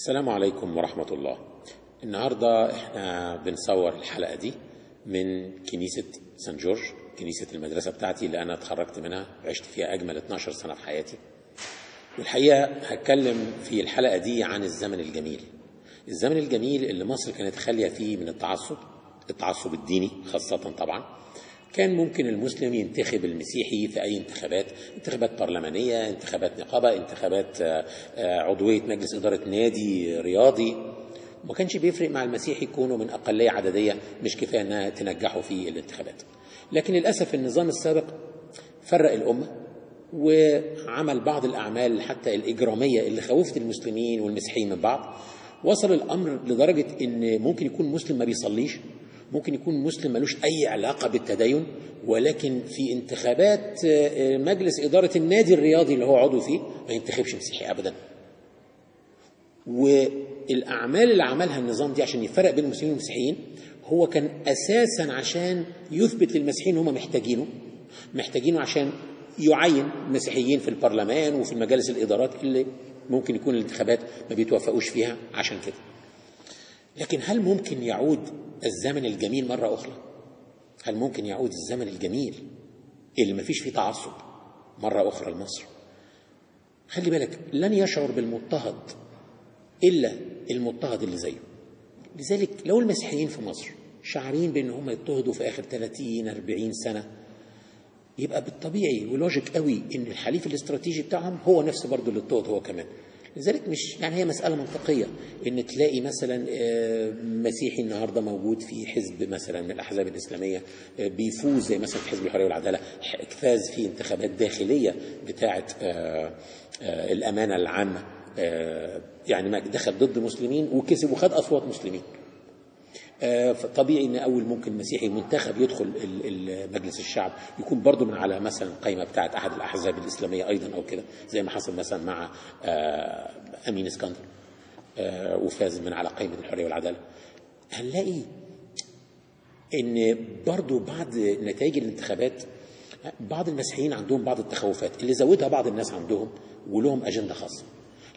السلام عليكم ورحمة الله. النهاردة احنا بنصور الحلقة دي من كنيسة سان جورج، كنيسة المدرسة بتاعتي اللي أنا اتخرجت منها وعشت فيها أجمل 12 سنة في حياتي. والحقيقة هتكلم في الحلقة دي عن الزمن الجميل، الزمن الجميل اللي مصر كانت خالية فيه من التعصب الديني خاصة. طبعا كان ممكن المسلم ينتخب المسيحي في أي انتخابات برلمانية، انتخابات نقابة، انتخابات عضوية مجلس إدارة نادي رياضي. ما كانش بيفرق مع المسيحي يكونوا من أقلية عددية مش كفاية أنها تنجحوا في الانتخابات. لكن للأسف النظام السابق فرق الأمة وعمل بعض الأعمال حتى الإجرامية اللي خوفت المسلمين والمسيحيين من بعض. وصل الأمر لدرجة أن ممكن يكون مسلم ما بيصليش، ممكن يكون مسلم ملوش أي علاقة بالتدين، ولكن في انتخابات مجلس إدارة النادي الرياضي اللي هو عضو فيه ما ينتخبش مسيحي أبدا. والأعمال اللي عملها النظام دي عشان يفرق بين المسلمين والمسيحيين هو كان أساسا عشان يثبت للمسيحيين هم محتاجينه عشان يعين مسيحيين في البرلمان وفي مجالس الإدارات اللي ممكن يكون الانتخابات ما بيتوافقوش فيها عشان كده. لكن هل ممكن يعود الزمن الجميل مرة أخرى؟ هل ممكن يعود الزمن الجميل اللي ما فيش فيه تعصب مرة أخرى لمصر؟ خلي بالك، لن يشعر بالمضطهد إلا المضطهد اللي زيه. لذلك لو المسيحيين في مصر شعرين بأن هم يضطهدوا في آخر 30-40 سنة، يبقى بالطبيعي ولوجيك قوي ان الحليف الاستراتيجي بتاعهم هو نفسه برضه اللي اضطهد هو كمان. لذلك مش يعني هي مسألة منطقية ان تلاقي مثلا مسيحي النهارده موجود في حزب مثلا من الأحزاب الإسلامية بيفوز زي مثلا في حزب الحرية والعدالة، فاز في انتخابات داخلية بتاعة الأمانة العامة، يعني ما دخل ضد مسلمين وكسب وخد أصوات مسلمين. فطبيعي ان اول ممكن مسيحي منتخب يدخل مجلس الشعب يكون برضو من على مثلا قائمه بتاعه احد الاحزاب الاسلاميه ايضا او كده، زي ما حصل مثلا مع امين اسكندر وفاز من على قائمه الحريه والعداله. هنلاقي ان برضو بعد نتائج الانتخابات بعض المسيحيين عندهم بعض التخوفات اللي زودها بعض الناس عندهم ولهم اجنده خاصه.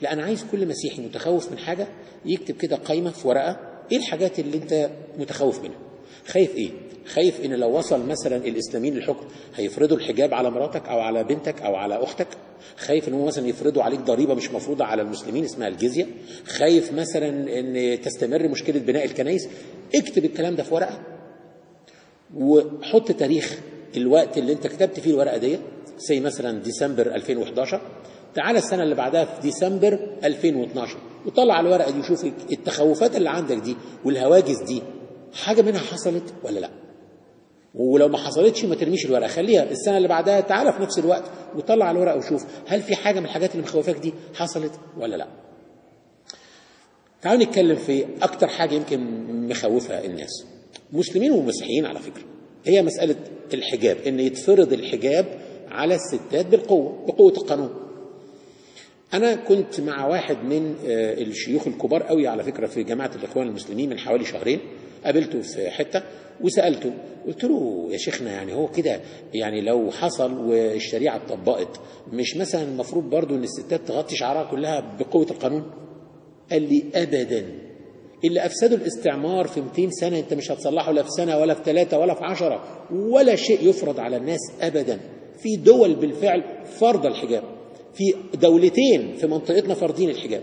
لا، انا عايز كل مسيحي متخوف من حاجه يكتب كده قائمه في ورقه ايه الحاجات اللي انت متخوف منها. خايف ايه؟ خايف ان لو وصل مثلا الاسلاميين للحكم هيفرضوا الحجاب على مراتك او على بنتك او على اختك. خايف ان هم مثلا يفرضوا عليك ضريبه مش مفروضه على المسلمين اسمها الجزيه. خايف مثلا ان تستمر مشكله بناء الكنائس. اكتب الكلام ده في ورقه وحط تاريخ الوقت اللي انت كتبت فيه الورقه دي، زي مثلا ديسمبر 2011. تعالى السنة اللي بعدها في ديسمبر 2012 وطلع على الورقة دي وشوف التخوفات اللي عندك دي والهواجس دي حاجة منها حصلت ولا لا. ولو ما حصلتش ما ترميش الورقة، خليها السنة اللي بعدها تعالى في نفس الوقت وطلع على الورقة وشوف هل في حاجة من الحاجات اللي مخوفاك دي حصلت ولا لا. تعالوا نتكلم في أكتر حاجة يمكن مخوفها الناس مسلمين ومسيحيين على فكرة، هي مسألة الحجاب، إن يتفرض الحجاب على الستات بقوة القانون. أنا كنت مع واحد من الشيوخ الكبار قوي على فكرة في جماعة الإخوان المسلمين من حوالي شهرين، قابلته في حتة وسألته قلت له يا شيخنا يعني هو كده يعني لو حصل والشريعة اتطبقت مش مثلا المفروض برضو إن الستات تغطي شعرها كلها بقوة القانون؟ قال لي أبدا، اللي أفسدوا الاستعمار في 200 سنة أنت مش هتصلحه لا في سنة ولا في 3 ولا في 10 ولا شيء يفرض على الناس أبدا. في دول بالفعل فرض الحجاب، في دولتين في منطقتنا فرضين الحجاب.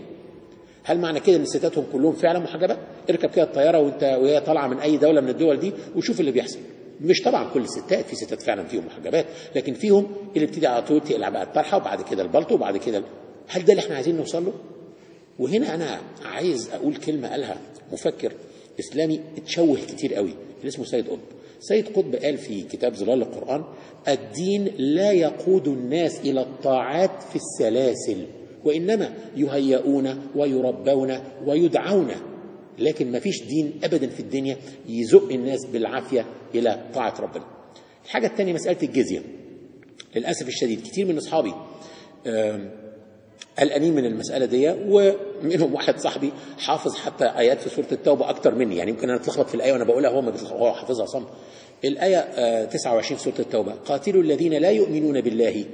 هل معنى كده ان ستاتهم كلهم فعلا محجبات؟ اركب كده الطياره وهي طالعه من اي دوله من الدول دي وشوف اللي بيحصل. مش طبعا كل الستات، في ستات فعلا فيهم محجبات، لكن فيهم اللي بتيجي على طول تقلع بقى الطرحه وبعد كده البلطو وبعد كده هل ده اللي احنا عايزين نوصل له؟ وهنا انا عايز اقول كلمه قالها مفكر اسلامي اتشوه كتير قوي اللي اسمه سيد قطب. سيد قطب قال في كتاب ظلال القرآن: الدين لا يقود الناس إلى الطاعات في السلاسل، وإنما يهيئون ويربون ويدعون، لكن ما فيش دين أبدا في الدنيا يزق الناس بالعافية إلى طاعة ربنا. الحاجة الثانية مسألة الجزية. للأسف الشديد كتير من أصحابي قلقانين من المسألة دي، ومنهم واحد صاحبي حافظ حتى آيات في سورة التوبة أكتر مني، يعني يمكن أنا أتلخبط في الآية وأنا بقولها هو حافظها صم. الآية 29 سورة التوبة: قاتلوا الذين لا يؤمنون بالله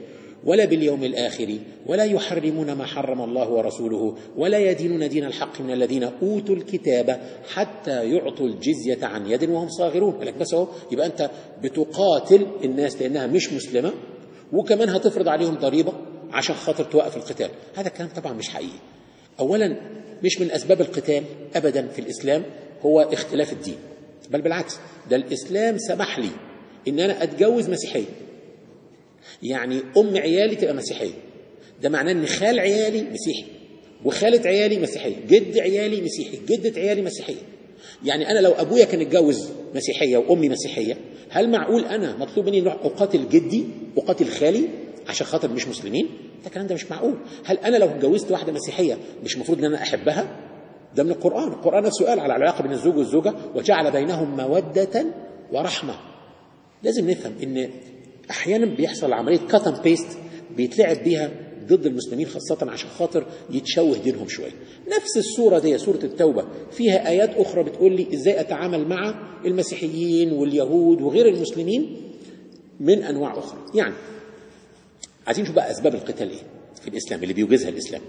ولا باليوم الآخر ولا يحرمون ما حرم الله ورسوله ولا يدينون دين الحق من الذين أوتوا الكتاب حتى يعطوا الجزية عن يد وهم صاغرون. لك بس هو يبقى أنت بتقاتل الناس لأنها مش مسلمة، وكمان هتفرض عليهم ضريبة عشان خاطر توقف القتال. هذا الكلام طبعا مش حقيقي. أولا مش من أسباب القتال أبدا في الإسلام هو اختلاف الدين، بل بالعكس، ده الإسلام سمح لي إن أنا أتجوز مسيحية، يعني أم عيالي تبقى مسيحية، ده معناه إن خال عيالي مسيحي وخالة عيالي مسيحية، جد عيالي مسيحي، جدة عيالي مسيحية. يعني أنا لو أبويا كان اتجوز مسيحية وأمي مسيحية، هل معقول أنا مطلوب مني أروح أقاتل جدي أقاتل خالي عشان خاطر مش مسلمين؟ ده الكلام ده مش معقول. هل أنا لو اتجوزت واحدة مسيحية مش المفروض إن أنا أحبها؟ ده من القرآن. القرآن نفسه قال على العلاقة بين الزوج والزوجة وجعل بينهم مودة ورحمة. لازم نفهم إن أحيانا بيحصل عملية كات اند بيست بيتلعب بيها ضد المسلمين، خاصة عشان خاطر يتشوه دينهم شوية. نفس السورة دي سورة التوبة فيها آيات أخرى بتقول لي إزاي أتعامل مع المسيحيين واليهود وغير المسلمين من أنواع أخرى. يعني عايزين نشوف بقى أسباب القتال إيه في الإسلام اللي بيوجزها الإسلام.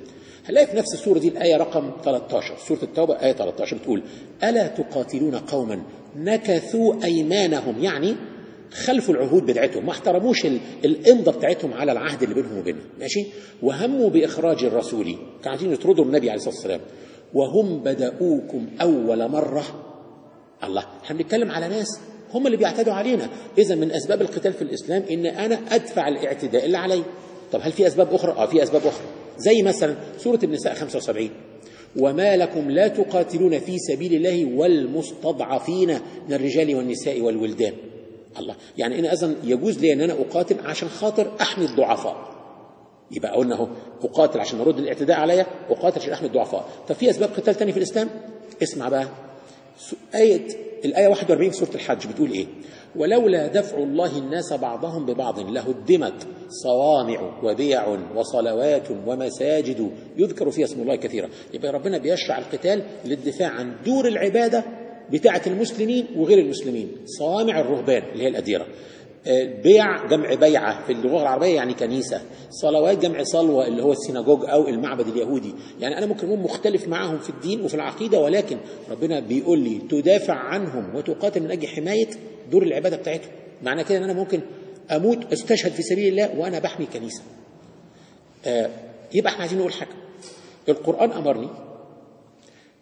هنلاقي في نفس السورة دي الآية رقم 13، سورة التوبة آية 13 بتقول: ألا تقاتلون قوما نكثوا أيمانهم، يعني خلفوا العهود بتاعتهم، ما احترموش الإمضة بتاعتهم على العهد اللي بينهم وبينهم، ماشي، وهموا بإخراج الرسول، كانوا عايزين يطردوا النبي عليه الصلاة والسلام، وهم بدأوكم أول مرة. الله، احنا بنتكلم على ناس هم اللي بيعتدوا علينا. إذا من أسباب القتال في الإسلام إن أنا أدفع الاعتداء اللي علي. طب هل في أسباب أخرى؟ في أسباب أخرى، زي مثلا سورة النساء 75: وما لكم لا تقاتلون في سبيل الله والمستضعفين من الرجال والنساء والولدان. الله، يعني أنا أذن يجوز لي أن أنا أقاتل عشان خاطر أحمي الضعفاء. يبقى قلنا اهو أقاتل عشان أرد الاعتداء عليا، أقاتل عشان أحمي الضعفاء. طب في أسباب قتال تاني في الإسلام؟ اسمع بقى الآية 41 في سورة الحج بتقول إيه؟ ولولا دفع الله الناس بعضهم ببعض لهدمت صوامع وبيع وصلوات ومساجد يذكر فيها اسم الله كثيرا. يبقى ربنا بيشرع القتال للدفاع عن دور العبادة بتاعة المسلمين وغير المسلمين. صوامع الرهبان اللي هي الأديرة، بيع جمع بيعة في اللغة العربية يعني كنيسة، صلوات جمع صلوة اللي هو السيناجوج أو المعبد اليهودي. يعني أنا ممكن أكون مختلف معهم في الدين وفي العقيدة، ولكن ربنا بيقول لي تدافع عنهم وتقاتل من أجل حماية دور العبادة بتاعتهم. معنى كده أن أنا ممكن أموت أستشهد في سبيل الله وأنا بحمي كنيسة. يبقى احنا عايزين نقول حاجة، القرآن أمرني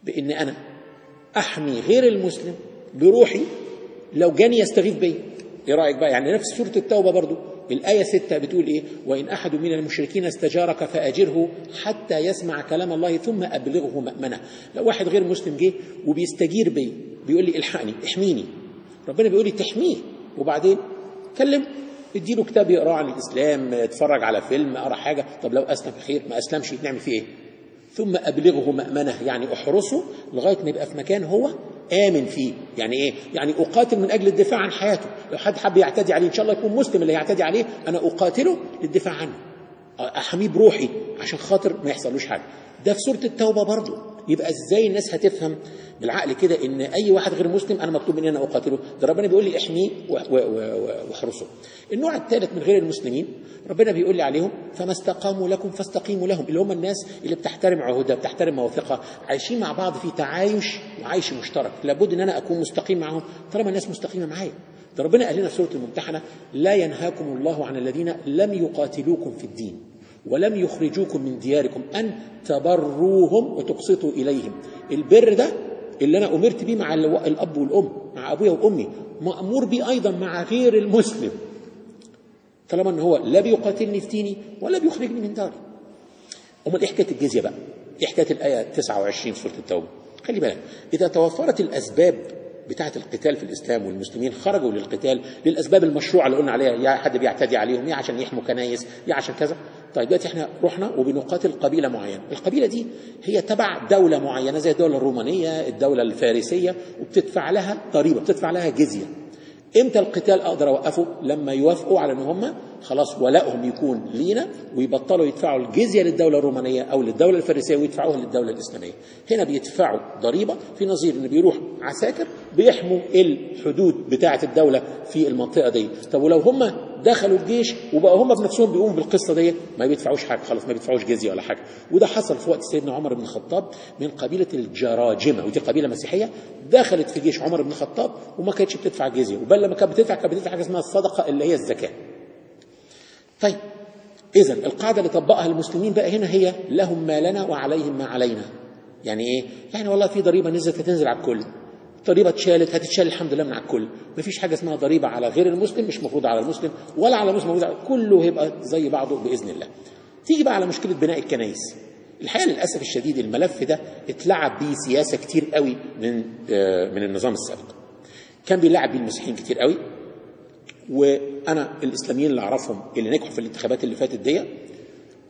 بأن أنا أحمي غير المسلم بروحي لو جاني يستغيث بي. ايه رايك بقى؟ يعني نفس سوره التوبه برضو الايه 6 بتقول ايه؟ وان احد من المشركين استجارك فاجره حتى يسمع كلام الله ثم ابلغه مأمنه. لو واحد غير مسلم جه وبيستجير بي بيقول لي الحقني احميني، ربنا بيقول لي تحميه، وبعدين كلم اديله كتاب يقراه عن الاسلام، اتفرج على فيلم، اقرا حاجه. طب لو اسلم خير، ما اسلمش نعمل فيه ايه؟ ثم أبلغه مأمنه، يعني أحرسه لغاية ما يبقى في مكان هو آمن فيه. يعني إيه؟ يعني أقاتل من أجل الدفاع عن حياته. لو حد حب يعتدي عليه، إن شاء الله يكون مسلم اللي يعتدي عليه، أنا أقاتله للدفاع عنه، أحميه بروحي عشان خاطر ما يحصلوش حاجة. ده في سورة التوبة برضو. يبقى إزاي الناس هتفهم بالعقل كده إن أي واحد غير مسلم أنا مطلوب مني أنا أقاتله؟ ده ربنا بيقول لي احميه واحرسه. النوع الثالث من غير المسلمين ربنا بيقول لي عليهم فما استقاموا لكم فاستقيموا لهم، اللي هم الناس اللي بتحترم عهودها، بتحترم مواثيقها، عايشين مع بعض في تعايش وعيش مشترك. لابد ان انا اكون مستقيم معهم طالما الناس مستقيمه معايا. ده ربنا قال لنا في سوره الممتحنه: لا ينهاكم الله عن الذين لم يقاتلوكم في الدين ولم يخرجوكم من دياركم ان تبروهم وتقسطوا اليهم. البر ده اللي انا امرت بيه مع الاب والام، مع ابويا وامي، مامور بيه ايضا مع غير المسلم، طالما ان هو لا بيقاتلني في ديني ولا بيخرجني من داري. امال ايه حكايه الجزيه بقى؟ ايه حكايه الايه 29 في سوره التوبه؟ خلي بالك، اذا توفرت الاسباب بتاعه القتال في الاسلام والمسلمين خرجوا للقتال للاسباب المشروعه اللي قلنا عليها، يا حد بيعتدي عليهم، يا عشان يحموا كنايس، يا عشان كذا. طيب دلوقتي احنا رحنا وبنقاتل قبيله معينه، القبيله دي هي تبع دوله معينه زي الدوله الرومانيه، الدوله الفارسيه، وبتدفع لها ضريبه، بتدفع لها جزيه. امتى القتال اقدر اوقفه؟ لما يوافقوا على ان هم خلاص ولائهم يكون لينا، ويبطلوا يدفعوا الجزية للدولة الرومانية أو للدولة الفارسية ويدفعوها للدولة الإسلامية. هنا بيدفعوا ضريبة في نظير إن بيروح عساكر بيحموا الحدود بتاعة الدولة في المنطقة دي. طب ولو هم دخلوا الجيش وبقوا هم بنفسهم بيقوموا بالقصة دي، ما بيدفعوش حاجة خلاص، ما بيدفعوش جزية ولا حاجة. وده حصل في وقت سيدنا عمر بن الخطاب من قبيلة الجراجمة، ودي قبيلة مسيحية دخلت في جيش عمر بن الخطاب وما كانتش بتدفع جزية، وبل لما كانت بتدفع حاجة اسمها الصدقة اللي هي الزكاة. طيب إذن القاعدة اللي طبقها المسلمين بقى هنا هي لهم ما لنا وعليهم ما علينا. يعني إيه؟ يعني والله في ضريبة نزلت هتنزل على الكل، ضريبة اتشالت هتتشال الحمد لله من على الكل، مفيش حاجة اسمها ضريبة على غير المسلم مش مفروضة على المسلم، ولا على المسلم مفروضة، كله هيبقى زي بعضه بإذن الله. تيجي بقى على مشكلة بناء الكنائس. الحقيقة للأسف الشديد الملف ده اتلعب بيه سياسة كتير قوي من النظام السابق. كان بيلعب بيه المسيحيين كتير قوي، وأنا الإسلاميين اللي أعرفهم اللي نجحوا في الانتخابات اللي فاتت دي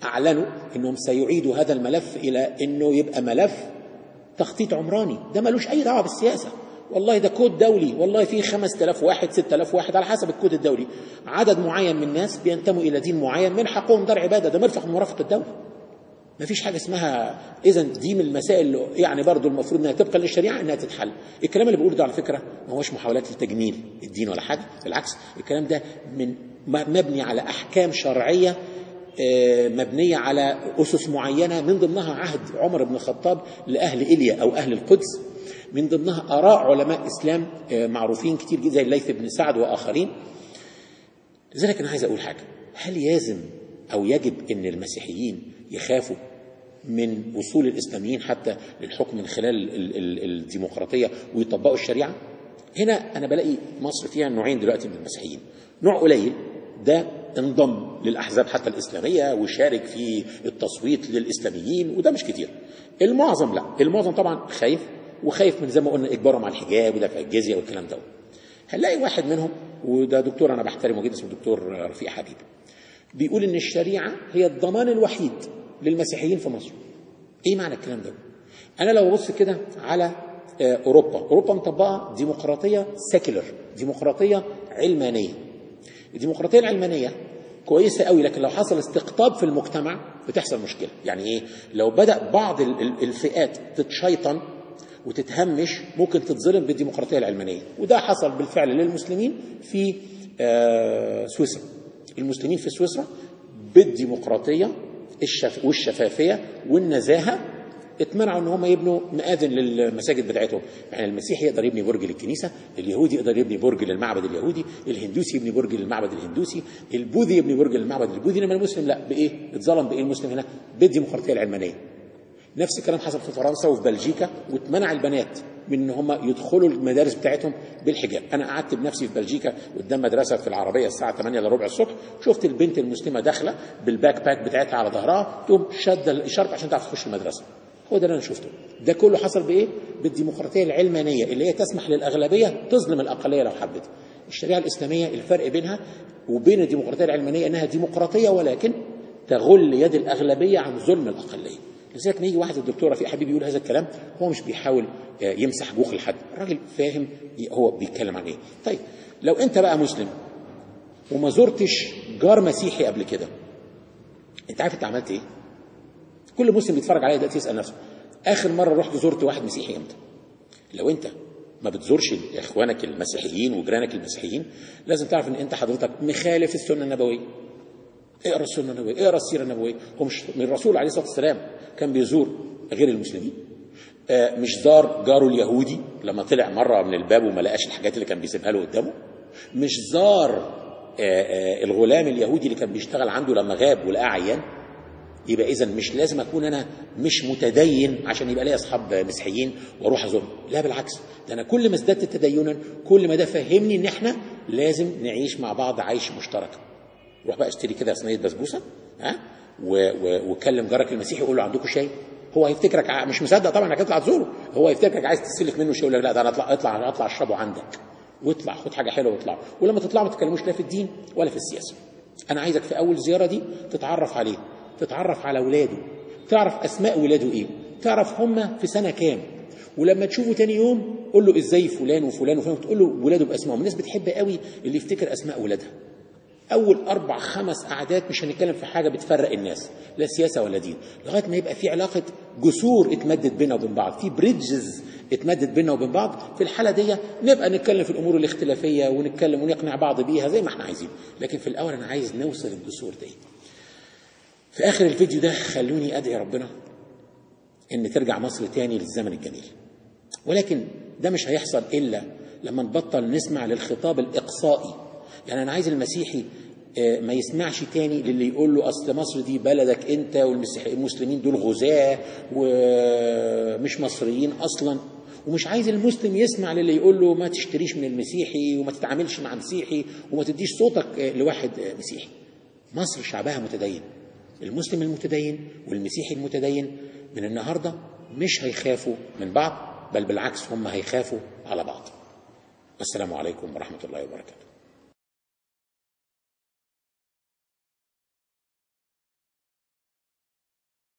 أعلنوا إنهم سيعيدوا هذا الملف إلى إنه يبقى ملف تخطيط عمراني، ده ملوش أي دعوة بالسياسة. والله ده كود دولي، والله فيه 5000 واحد 6000 واحد على حسب الكود الدولي، عدد معين من الناس بينتموا إلى دين معين من حقهم دار عبادة، ده مرفق من مرافق الدولة. ما فيش حاجة اسمها. إذن دي من المسائل اللي يعني برضو المفروض انها تبقى للشريعة انها تتحل. الكلام اللي بقوله ده على فكرة ما هوش محاولات لتجميل الدين ولا حاجة، بالعكس الكلام ده مبني على أحكام شرعية مبنية على أسس معينة، من ضمنها عهد عمر بن الخطاب لأهل إليا أو أهل القدس، من ضمنها آراء علماء إسلام معروفين كتير جدا زي الليث بن سعد وآخرين. لذلك أنا عايز أقول حاجة، هل يلزم أو يجب أن المسيحيين يخافوا من وصول الإسلاميين حتى للحكم من خلال الديمقراطية ويطبقوا الشريعة؟ هنا أنا بلاقي مصر فيها نوعين دلوقتي من المسيحيين، نوع قليل ده انضم للأحزاب حتى الإسلامية وشارك في التصويت للإسلاميين، وده مش كتير. المعظم لا، المعظم طبعا خايف، وخايف من زي ما قلنا إجبارهم على الحجاب ودفع الجزية والكلام ده. هنلاقي واحد منهم وده دكتور أنا بحترمه جدا اسمه دكتور رفيق حبيب، بيقول إن الشريعة هي الضمان الوحيد للمسيحيين في مصر. إيه معنى الكلام ده؟ أنا لو ببص كده على أوروبا مطبقة ديمقراطية سيكولر، ديمقراطية علمانية. الديمقراطية العلمانية كويسة قوي، لكن لو حصل استقطاب في المجتمع بتحصل مشكلة. يعني إيه؟ لو بدأ بعض الفئات تتشيطن وتتهمش ممكن تتظلم بالديمقراطية العلمانية، وده حصل بالفعل للمسلمين في سويسرا. المسلمين في سويسرا بالديمقراطية والشفافية والنزاهة اتمنعوا ان هم يبنوا مآذن للمساجد بتاعتهم. يعني المسيحي يقدر يبني برج للكنيسة، اليهودي يقدر يبني برج للمعبد اليهودي، الهندوسي يبني برج للمعبد الهندوسي، البوذي يبني برج للمعبد البوذي، انما المسلم لا. بايه اتظلم؟ بايه المسلم هنا؟ بالديمقراطية العلمانية. نفس الكلام حصل في فرنسا وفي بلجيكا، واتمنع البنات من ان هم يدخلوا المدارس بتاعتهم بالحجاب. انا قعدت بنفسي في بلجيكا قدام مدرسه في العربيه الساعه 8 الا ربع الصبح، شفت البنت المسلمه داخله بالباك باك بتاعتها على ظهرها تقوم شاده الاشارب عشان تعرف تخش المدرسه. هو ده اللي انا شفته. ده كله حصل بايه؟ بالديمقراطيه العلمانيه اللي هي تسمح للاغلبيه تظلم الاقليه لو حبت. الشريعه الاسلاميه الفرق بينها وبين الديمقراطيه العلمانيه انها ديمقراطيه ولكن تغل يد الاغلبيه عن ظلم الاقليه. لذلك نيجي واحد الدكتور رفيق حبيب يقول هذا الكلام، هو مش بيحاول يمسح جوخ لحد، الراجل فاهم هو بيتكلم عن ايه. طيب لو انت بقى مسلم وما زرتش جار مسيحي قبل كده، انت عارف انت عملت ايه؟ كل مسلم بيتفرج عليا دلوقتي يسال نفسه اخر مره رحت زرت واحد مسيحي امتى؟ لو انت ما بتزورش اخوانك المسيحيين وجيرانك المسيحيين، لازم تعرف ان انت حضرتك مخالف السنه النبويه. اقرا السنه النبويه، اقرا السيره النبويه. هو مش من الرسول عليه الصلاه والسلام كان بيزور غير المسلمين؟ مش زار جاره اليهودي لما طلع مره من الباب وما لقاش الحاجات اللي كان بيسيبها له قدامه؟ مش زار الغلام اليهودي اللي كان بيشتغل عنده لما غاب ولقاه عيان؟ يبقى اذا مش لازم اكون انا مش متدين عشان يبقى لي اصحاب مسيحيين واروح ازورهم. لا بالعكس، ده انا كل ما ازددت تدينا كل ما ده فهمني ان احنا لازم نعيش مع بعض عيش مشترك. روح بقى اشتري كده صينيه بسبوسه وكلم جارك المسيحي وقول له عندكم شاي. هو هيفتكرك مش مصدق طبعا انك هتطلع تزوره، هو هيفتكرك عايز تسلك منه شيء، يقول لك لا ده انا اطلع اشربه عندك، واطلع خد حاجه حلوه واطلع. ولما تطلعوا ما تتكلموش لا في الدين ولا في السياسه. انا عايزك في اول زياره دي تتعرف عليه، تتعرف على اولاده، تعرف اسماء ولاده ايه، تعرف هم في سنه كام، ولما تشوفه تاني يوم قول له ازاي فلان وفلان وفلان، وتقول له ولاده باسمائهم. الناس بتحب قوي اللي يفتكر اسماء ولادها. اول 4 5 قعدات مش هنتكلم في حاجه بتفرق الناس، لا سياسه ولا دين، لغايه ما يبقى في علاقه جسور اتمدت بينا وبين بعض، في بريدجز اتمدت بينا وبين بعض. في الحاله دي نبقى نتكلم في الامور الاختلافيه ونتكلم ونقنع بعض بيها زي ما احنا عايزين، لكن في الاول انا عايز نوصل الجسور دي. في اخر الفيديو ده خلوني ادعي ربنا ان ترجع مصر تاني للزمن الجميل، ولكن ده مش هيحصل الا لما نبطل نسمع للخطاب الاقصائي. يعني انا عايز المسيحي ما يسمعش تاني للي يقول له اصل مصر دي بلدك انت والمسلمين دول غزاة ومش مصريين اصلا، ومش عايز المسلم يسمع للي يقول له ما تشتريش من المسيحي وما تتعاملش مع مسيحي وما تديش صوتك لواحد مسيحي. مصر شعبها متدين، المسلم المتدين والمسيحي المتدين من النهارده مش هيخافوا من بعض، بل بالعكس هم هيخافوا على بعض. والسلام عليكم ورحمة الله وبركاته.